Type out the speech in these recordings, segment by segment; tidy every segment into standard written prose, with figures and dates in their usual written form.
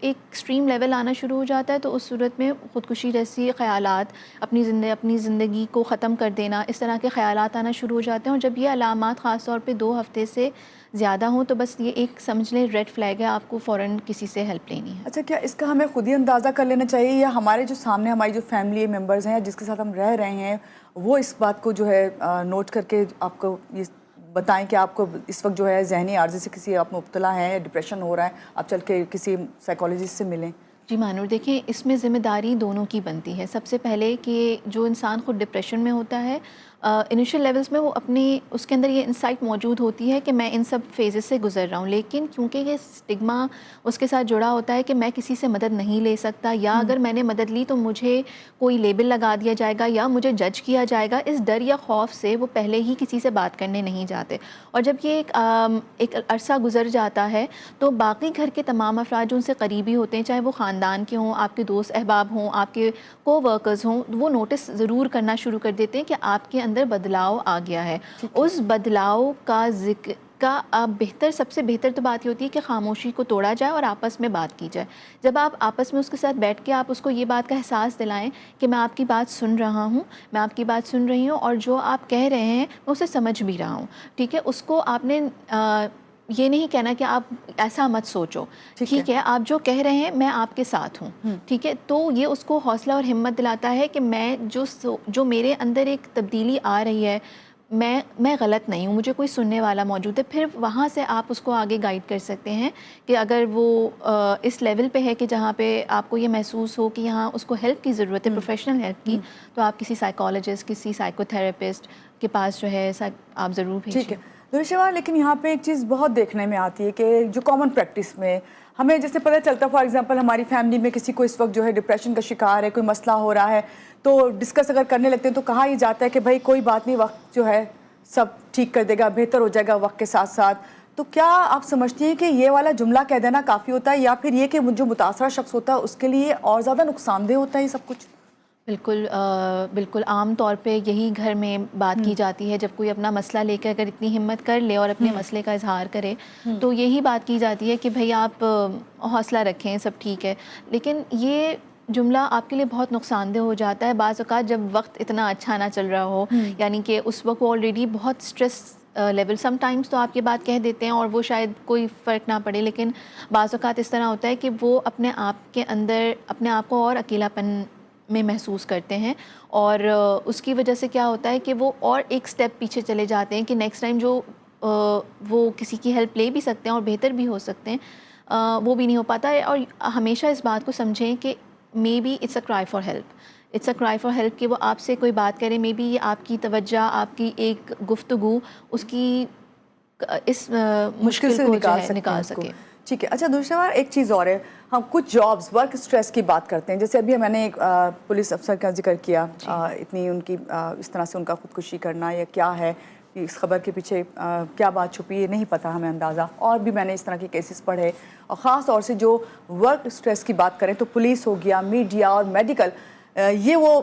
ایک extreme level آنا شروع ہو جاتا ہے تو اس صورت میں خودکشی جیسی خیالات، اپنی زندگی کو ختم کر دینا، اس طرح کے خیالات آنا شروع ہو جاتے ہیں. اور جب یہ علامات خاص طور پہ 2 ہفتے سے زیادہ ہوں تو بس یہ ایک سمجھ لیں ریڈ فلیگ ہے، آپ کو فوراً کسی سے ہیلپ لینی ہے. اچھا، کیا اس کا ہمیں خود ہی اندازہ کر لینا چاہیے یا ہمارے جو سامنے ہماری جو فیملی ممبرز ہیں یا جس کے ساتھ ہم رہ رہے ہیں وہ اس بات کو جو ہے نوٹ کر کے آپ کو یہ بتائیں کہ آپ کو اس وقت جو ہے ذہنی عارضے سے کسی آپ مبتلا ہیں یا ڈپریشن ہو رہا ہے، آپ چل کے کسی سائیکالوجسٹ سے ملیں؟ جی مانور، دیکھیں اس میں ذمہ داری دونوں کی بنتی ہے. سب سے پہلے کہ جو انسان خود ڈپریشن میں ہوتا ہے، انیشیل لیولز میں وہ اس کے اندر یہ انسائٹ موجود ہوتی ہے کہ میں ان سب فیزز سے گزر رہا ہوں، لیکن کیونکہ یہ سٹگما اس کے ساتھ جڑا ہوتا ہے کہ میں کسی سے مدد نہیں لے سکتا، یا اگر میں نے مدد لی تو مجھے کوئی لیبل لگا دیا جائے گا یا مجھے جج کیا جائے گا، اس ڈر یا خوف سے وہ پہلے ہی کسی سے بات کرنے نہیں جاتے. اور جب یہ ایک عرصہ گزر جاتا ہے تو باقی گھر کے تمام افراد جو ان سے قریبی ہوتے ہیں، چاہے وہ خاندان کے ہوں، آپ کے دوست احباب ہوں، آپ کے کو ورکرز ہوں، وہ نوٹس ضرور کرنا شروع کر دیتے ہیں کہ آپ کے اندر بدلاؤ آ گیا ہے. اس بدلاؤ کا ذکر سب سے بہتر تو بات یہ ہوتی ہے کہ خاموشی کو توڑا جائے اور آپس میں بات کی جائے. جب آپ آپس میں اس کے ساتھ بیٹھ کے آپ اس کو یہ بات کا احساس دلائیں کہ میں آپ کی بات سن رہا ہوں، میں آپ کی بات سن رہی ہوں، اور جو آپ کہہ رہے ہیں میں اسے سمجھ بھی رہا ہوں. ٹھیک ہے، اس کو آپ نے یہ نہیں کہنا کہ آپ ایسا مت سوچو، ٹھیک ہے، آپ جو کہہ رہے ہیں میں آپ کے ساتھ ہوں. ٹھیک ہے، تو یہ اس کو حوصلہ اور ہمت دلاتا ہے کہ میں جو میرے اندر ایک تبدیلی آ رہی ہے، میں غلط نہیں ہوں، مجھے کوئی سننے والا موجود ہے. پھر وہاں سے آپ اس کو آگے گائیڈ کر سکتے ہیں کہ اگر وہ اس لیول پہ ہے کہ جہاں پہ آپ کو یہ محسوس ہو کہ یہاں اس کو ہیلپ کی ضرورت ہے، پروفیشنل ہیلپ کی، تو آپ کسی سائیکالوجسٹ، کسی سائیکو تھراپسٹ کے پاس جو ہے آپ ضرور بھیجیں. ٹھیک ہے درشوا، لیکن یہاں پہ ایک چیز بہت دیکھنے میں آتی ہے کہ جو کامن پریکٹس میں ہمیں جیسے پتہ چلتا ہے، فار ایگزامپل ہماری فیملی میں کسی کو اس وقت جو ہے ڈپریشن کا شکار ہے، کوئی مسئلہ ہو رہا ہے، تو ڈسکس اگر کرنے لگتے ہیں تو کہا یہ جاتا ہے کہ بھائی کوئی بات نہیں، وقت جو ہے سب ٹھیک کر دے گا، بہتر ہو جائے گا وقت کے ساتھ ساتھ. تو کیا آپ سمجھتی ہیں کہ یہ والا جملہ کہہ دینا کافی ہوتا ہے، یا پھر یہ کہ جو متاثرہ شخص ہوتا ہے اس کے لیے اور زیادہ نقصان دہ ہوتا ہے یہ سب کچھ؟ بالکل عام طور پہ یہی گھر میں بات کی جاتی ہے. جب کوئی اپنا مسئلہ لے کے اگر اتنی ہمت کر لے اور اپنے مسئلے کا اظہار کرے تو یہی بات کی جاتی ہے کہ بھئی آپ حوصلہ رکھیں، سب ٹھیک ہے. لیکن یہ جملہ آپ کے لیے بہت نقصان دہ ہو جاتا ہے بعض اوقات جب وقت اتنا اچھا نہ چل رہا ہو، یعنی کہ اس وقت آلریڈی بہت سٹریس لیول، سم ٹائمز تو آپ یہ بات کہہ دیتے ہیں اور وہ شاید کوئی فرق نہ پڑے، لیکن بعض اوقات اس طرح ہوتا ہے کہ وہ اپنے آپ کے اندر اپنے آپ کو اور اکیلا پن میں محسوس کرتے ہیں، اور اس کی وجہ سے کیا ہوتا ہے کہ وہ اور ایک سٹیپ پیچھے چلے جاتے ہیں کہ نیکسٹ ٹائم جو وہ کسی کی ہیلپ لے بھی سکتے ہیں اور بہتر بھی ہو سکتے ہیں، وہ بھی نہیں ہو پاتا ہے. اور ہمیشہ اس بات کو سمجھیں کہ مے بی اٹس اے کرائی فار ہیلپ، اٹس اے کرائی فار ہیلپ، کہ وہ آپ سے کوئی بات کرے، مے بی یہ آپ کی توجہ، آپ کی ایک گفتگو اس کی اس مشکل سے کو جو ہے نکال نکال سکے. ٹھیک ہے. اچھا دوسرا ایک چیز اور ہے، ہم کچھ جابز ورک سٹریس کی بات کرتے ہیں، جیسے ابھی میں نے ایک پولیس افسر کا ذکر کیا، اتنی ان کی اس طرح سے ان کا خودکشی کرنا یا کیا ہے، اس خبر کے پیچھے کیا بات چھپی ہے نہیں پتہ ہمیں اندازہ. اور بھی میں نے اس طرح کے کیسز پڑھے، اور خاص طور سے جو ورک سٹریس کی بات کریں تو پولیس ہو گیا، میڈیا اور میڈیکل، یہ وہ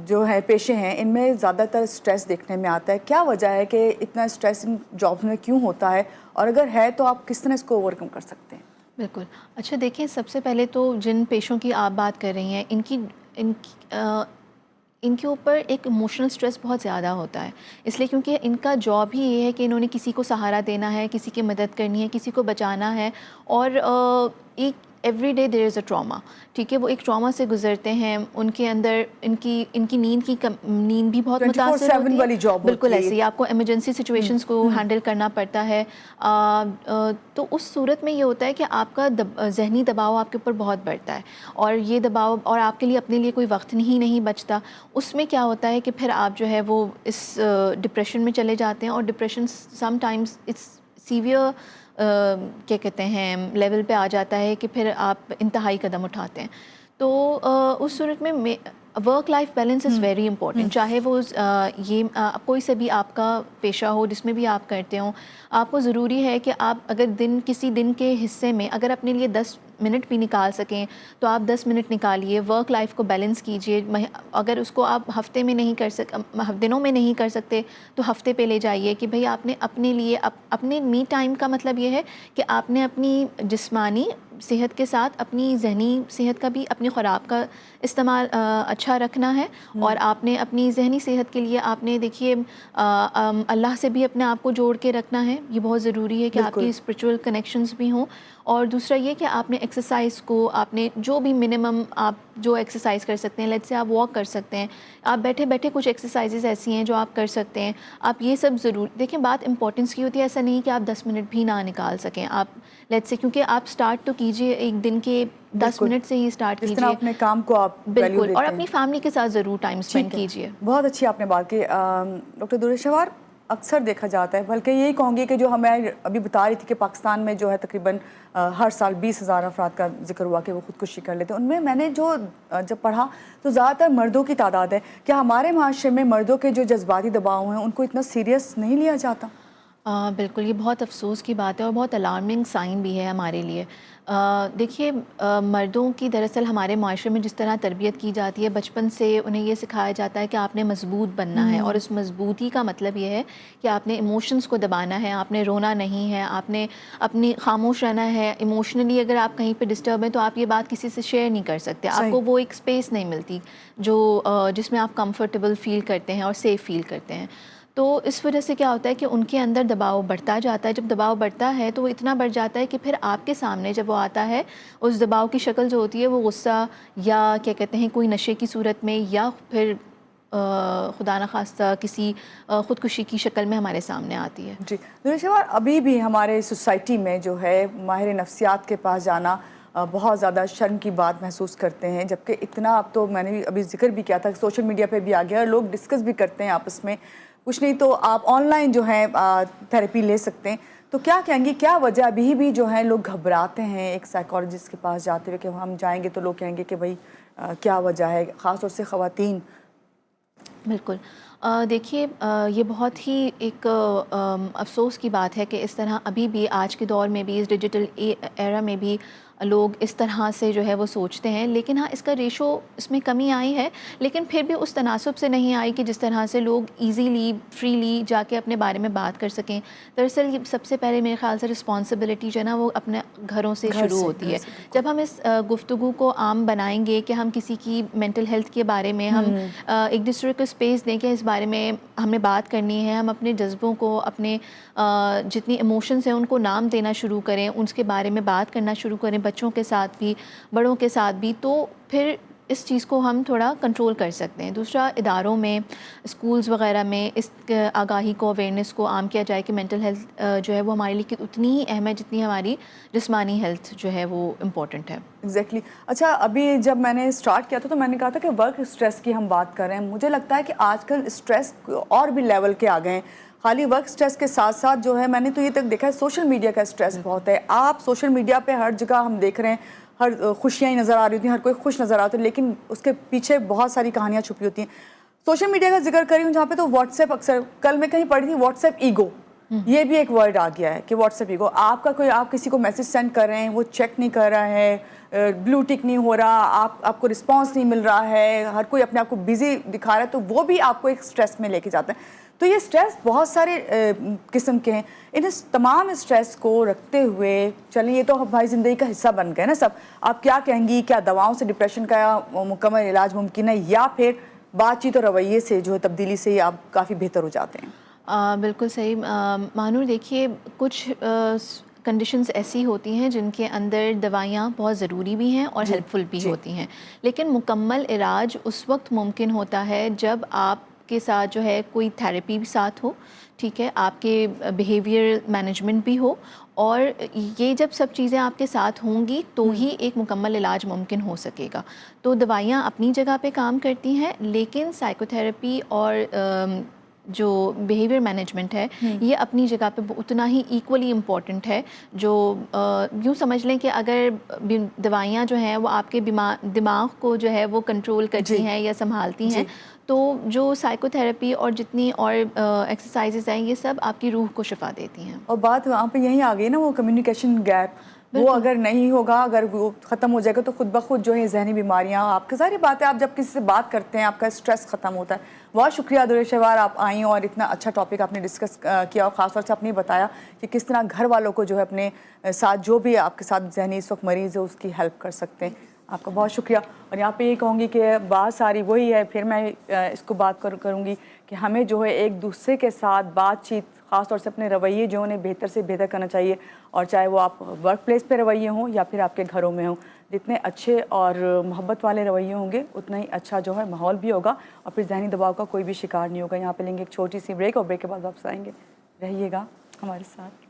جو ہے پیشے ہیں، ان میں زیادہ تر سٹریس دیکھنے میں آتا ہے. کیا وجہ ہے کہ اتنا سٹریس ان جابس میں کیوں ہوتا ہے، اور اگر ہے تو آپ کس طرح اس کو اوورکم کر سکتے ہیں؟ بالکل. اچھا دیکھیں، سب سے پہلے تو جن پیشوں کی آپ بات کر رہی ہیں ان کے اوپر ایک ایموشنل سٹریس بہت زیادہ ہوتا ہے، اس لیے کیونکہ ان کا جاب ہی یہ ہے کہ انہوں نے کسی کو سہارا دینا ہے، کسی کی مدد کرنی ہے، کسی کو بچانا ہے، اور ایک every day there is a trauma. ٹھیک ہے، وہ ایک ٹراما سے گزرتے ہیں، ان کے اندر ان کی نیند بھی بہت متاثر ہوتی ہے. والی جاب بالکل ہوتی ہے. ایسے ہی آپ کو ایمرجنسی سچویشنز کو ہینڈل کرنا پڑتا ہے. تو اس صورت میں یہ ہوتا ہے کہ آپ کا ذہنی دباؤ آپ کے اوپر بہت بڑھتا ہے، اور یہ دباؤ، اور آپ کے لیے اپنے لیے کوئی وقت نہیں بچتا. اس میں کیا ہوتا ہے کہ پھر آپ جو ہے وہ اس ڈپریشن میں چلے جاتے ہیں، اور depression sometimes it's severe کیا کہتے ہیں لیول پہ آ جاتا ہے کہ پھر آپ انتہائی قدم اٹھاتے ہیں. تو اس صورت میں work life balance is very important. چاہے وہ یہ کوئی سے بھی آپ کا پیشہ ہو جس میں بھی آپ کرتے ہوں، آپ کو ضروری ہے کہ آپ اگر کسی دن کے حصے میں اگر اپنے لیے منٹ بھی نکال سکیں تو آپ 10 منٹ نکالیے. ورک لائف کو بیلنس کیجیے. اگر اس کو آپ ہفتے میں نہیں دنوں میں نہیں کر سکتے تو ہفتے پہ لے جائیے کہ بھئی آپ نے اپنے لیے اپنے می ٹائم کا مطلب یہ ہے کہ آپ نے اپنی جسمانی صحت کے ساتھ اپنی ذہنی صحت کا بھی, اپنی خوراک کا استعمال اچھا رکھنا ہے, اور آپ نے اپنی ذہنی صحت کے لیے آپ نے دیکھیے اللہ سے بھی اپنے آپ کو جوڑ کے رکھنا ہے. یہ بہت ضروری ہے کہ آپ کی اسپریچول کنیکشنز بھی ہوں. اور دوسرا یہ کہ آپ نے ایکسرسائز کو, آپ نے جو بھی منیمم آپ جو ایکسرسائز کر سکتے ہیں, لیٹ سے آپ واک کر سکتے ہیں, آپ بیٹھے بیٹھے کچھ ایکسرسائزز ایسی ہیں جو آپ کر سکتے ہیں, آپ یہ سب ضرور دیکھیں. بات امپورٹنس کی ہوتی ہے, ایسا نہیں کہ آپ 10 منٹ بھی نہ نکال سکیں آپ لیٹ سے, کیونکہ آپ سٹارٹ تو کیجئے ایک دن کے 10 منٹ سے ہی سٹارٹ جس طرح کیجئے اپنے کام کو آپ ویلیو بالکل, دیتے اور ہیں. اپنی فیملی کے ساتھ ضرور ٹائم اسپینڈ کیجئے. بہت اچھی آپ نے بات کی. ڈاکٹر دردشوار, اکثر دیکھا جاتا ہے, بلکہ یہی کہوں گی کہ جو ہمیں ابھی بتا رہی تھی کہ پاکستان میں جو ہے تقریباً ہر سال 20,000 افراد کا ذکر ہوا کہ وہ خودکشی کر لیتے ہیں. ان میں نے جب پڑھا تو زیادہ تر مردوں کی تعداد ہے. کیا ہمارے معاشرے میں مردوں کے جو جذباتی دباؤ ہیں ان کو اتنا سیریس نہیں لیا جاتا؟ بالکل, یہ بہت افسوس کی بات ہے اور بہت الارمنگ سائن بھی ہے ہمارے لیے. دیکھیے مردوں کی دراصل ہمارے معاشرے میں جس طرح تربیت کی جاتی ہے, بچپن سے انہیں یہ سکھایا جاتا ہے کہ آپ نے مضبوط بننا ہے, اور اس مضبوطی کا مطلب یہ ہے کہ آپ نے ایموشنز کو دبانا ہے, آپ نے رونا نہیں ہے, آپ نے اپنی خاموش رہنا ہے. ایموشنلی اگر آپ کہیں پہ ڈسٹرب ہیں تو آپ یہ بات کسی سے شیئر نہیں کر سکتے, آپ کو وہ ایک اسپیس نہیں ملتی جس میں آپ کمفرٹیبل فیل کرتے ہیں اور سیف فیل کرتے ہیں. تو اس وجہ سے کیا ہوتا ہے کہ ان کے اندر دباؤ بڑھتا جاتا ہے. جب دباؤ بڑھتا ہے تو وہ اتنا بڑھ جاتا ہے کہ پھر آپ کے سامنے جب وہ آتا ہے, اس دباؤ کی شکل جو ہوتی ہے وہ غصہ یا کیا کہتے ہیں کوئی نشے کی صورت میں, یا پھر خدا نخواستہ کسی خودکشی کی شکل میں ہمارے سامنے آتی ہے. جی دردشوار, ابھی بھی ہمارے سوسائٹی میں جو ہے ماہر نفسیات کے پاس جانا بہت زیادہ شرم کی بات محسوس کرتے ہیں, جبکہ اتنا, اب تو میں نے ابھی ذکر بھی کیا تھا کہ سوشل میڈیا پہ بھی آ گیا, لوگ ڈسکس بھی کرتے ہیں آپس میں, کچھ نہیں تو آپ آن لائن جو ہے تھیراپی لے سکتے ہیں. تو کیا کہیں گی, کیا وجہ ابھی بھی جو ہے لوگ گھبراتے ہیں ایک سائیکالوجسٹ کے پاس جاتے ہوئے کہ ہم جائیں گے تو لوگ کہیں گے کہ بھائی کیا وجہ ہے, خاص طور سے خواتین؟ بالکل, دیکھیے یہ بہت ہی ایک افسوس کی بات ہے کہ اس طرح ابھی بھی آج کے دور میں بھی, اس ڈیجیٹل ایرا میں بھی لوگ اس طرح سے جو ہے وہ سوچتے ہیں. لیکن ہاں, اس کا ریشو اس میں کمی آئی ہے, لیکن پھر بھی اس تناسب سے نہیں آئی کہ جس طرح سے لوگ ایزیلی فریلی جا کے اپنے بارے میں بات کر سکیں. دراصل یہ سب سے پہلے میرے خیال سے رسپانسبلٹی جو ہے نا وہ اپنے گھروں سے شروع ہوتی ہے. جب ہم اس گفتگو کو عام بنائیں گے کہ ہم کسی کی مینٹل ہیلتھ کے بارے میں ہم ایک دوسرے کو اسپیس دیں کہ اس بارے میں ہمیں بات کرنی ہے, ہم اپنے جذبوں کو, اپنے جتنی ایموشنز ہیں ان کو نام دینا شروع کریں, ان کے بارے میں بات کرنا شروع کریں, بچوں کے ساتھ بھی بڑوں کے ساتھ بھی, تو پھر اس چیز کو ہم تھوڑا کنٹرول کر سکتے ہیں. دوسرا, اداروں میں, اسکولز وغیرہ میں اس آگاہی کو, اویئرنیس کو عام کیا جائے کہ مینٹل ہیلتھ جو ہے وہ ہمارے لیے اتنی ہی اہم ہے جتنی ہماری جسمانی ہیلتھ جو ہے وہ امپورٹنٹ ہے. ایگزیکٹلی. اچھا, ابھی جب میں نے اسٹارٹ کیا تھا تو میں نے کہا تھا کہ ورک اسٹریس کی ہم بات کر رہے ہیں. مجھے لگتا ہے کہ آج کل اسٹریس اور بھی لیول کے آ گئے ہیں. خالی ورک اسٹریس کے ساتھ ساتھ جو ہے میں نے تو یہ تک دیکھا ہے سوشل میڈیا کا اسٹریس بہت ہے. آپ سوشل میڈیا پہ ہر جگہ ہم دیکھ رہے ہیں, ہر خوشیاں ہی نظر آ رہی ہوتی ہیں, ہر کوئی خوش نظر آتا ہے, لیکن اس کے پیچھے بہت ساری کہانیاں چھپی ہوتی ہیں. سوشل میڈیا کا ذکر کری ہوں جہاں پہ, تو واٹس ایپ, اکثر کل میں کہیں پڑھی تھی واٹس ایپ ایگو, یہ بھی ایک ورڈ آ گیا ہے کہ واٹس ایپ ایگو. آپ کا کوئی, آپ کسی کو میسج سینڈ کر رہے ہیں, وہ چیک نہیں کر رہا ہے, بلو ٹک نہیں ہو رہا, آپ کو رسپانس نہیں مل رہا ہے, ہر کوئی اپنے آپ کو بیزی دکھا رہا ہے, تو وہ بھی آپ کو ایک سٹریس میں لے کے جاتا ہے. تو یہ سٹریس بہت سارے قسم کے ہیں. ان تمام سٹریس کو رکھتے ہوئے چلیں, یہ تو ہماری زندگی کا حصہ بن گئے نا سب. آپ کیا کہیں گی, کیا دواؤں سے ڈپریشن کا مکمل علاج ممکن ہے, یا پھر بات چیت اور رویے سے جو ہے تبدیلی سے آپ کافی بہتر ہو جاتے ہیں؟ بالکل صحیح مانور. دیکھیے کچھ کنڈیشنز ایسی ہوتی ہیں جن کے اندر دوائیاں بہت ضروری بھی ہیں اور ہیلپ فل بھی ہوتی ہیں, لیکن مکمل علاج اس وقت ممکن ہوتا ہے جب آپ کے ساتھ جو ہے کوئی تھیراپی بھی ساتھ ہو, ٹھیک ہے, آپ کے بیہیویئر مینجمنٹ بھی ہو, اور یہ جب سب چیزیں آپ کے ساتھ ہوں گی تو ہی ایک مکمل علاج ممکن ہو سکے گا. تو دوائیاں اپنی جگہ پہ کام کرتی ہیں, لیکن سائیکو تھیراپی اور جو بیہیویئر مینجمنٹ ہے یہ اپنی جگہ پہ اتنا ہی ایکولی امپورٹنٹ ہے. جو یوں سمجھ لیں کہ اگر دوائیاں جو ہیں وہ آپ کے دماغ کو جو ہے وہ کنٹرول کرتی ہیں یا سنبھالتی ہیں, تو جو سائیکو تھیراپی اور جتنی اور ایکسرسائزز ہیں یہ سب آپ کی روح کو شفا دیتی ہیں. اور بات وہاں پہ یہیں آ گئی نا, وہ کمیونیکیشن گیپ, وہ اگر نہیں ہوگا, اگر وہ ختم ہو جائے گا تو خود بخود جو ہے ذہنی بیماریاں آپ کی, ظاہر بات ہے آپ جب کسی سے بات کرتے ہیں آپ کا اسٹریس ختم ہوتا ہے. بہت شکریہ عدوریہ شہوار, آپ آئیں اور اتنا اچھا ٹاپک آپ نے ڈسکس کیا, اور خاص طور سے آپ نے بتایا کہ کس طرح گھر والوں کو جو ہے اپنے ساتھ جو بھی آپ کے ساتھ ذہنی اس وقت مریض ہے اس کی ہیلپ کر سکتے ہیں. آپ کا بہت شکریہ. اور یہاں پہ یہ کہوں گی کہ بات ساری وہی ہے, پھر میں اس کو بات کروں گی کہ ہمیں جو ہے ایک دوسرے کے ساتھ بات چیت, خاص طور سے اپنے رویے جو انہیں بہتر سے بہتر کرنا چاہیے, اور چاہے وہ آپ ورک پلیس پہ رویے ہوں یا پھر آپ کے گھروں میں ہوں, جتنے اچھے اور محبت والے رویے ہوں گے اتنا ہی اچھا جو ہے ماحول بھی ہوگا, اور پھر ذہنی دباؤ کا کوئی بھی شکار نہیں ہوگا. یہاں پہ لیں گے ایک چھوٹی سی بریک, اور بریک کے بعد واپس آئیں گے. رہیے گا ہمارے ساتھ.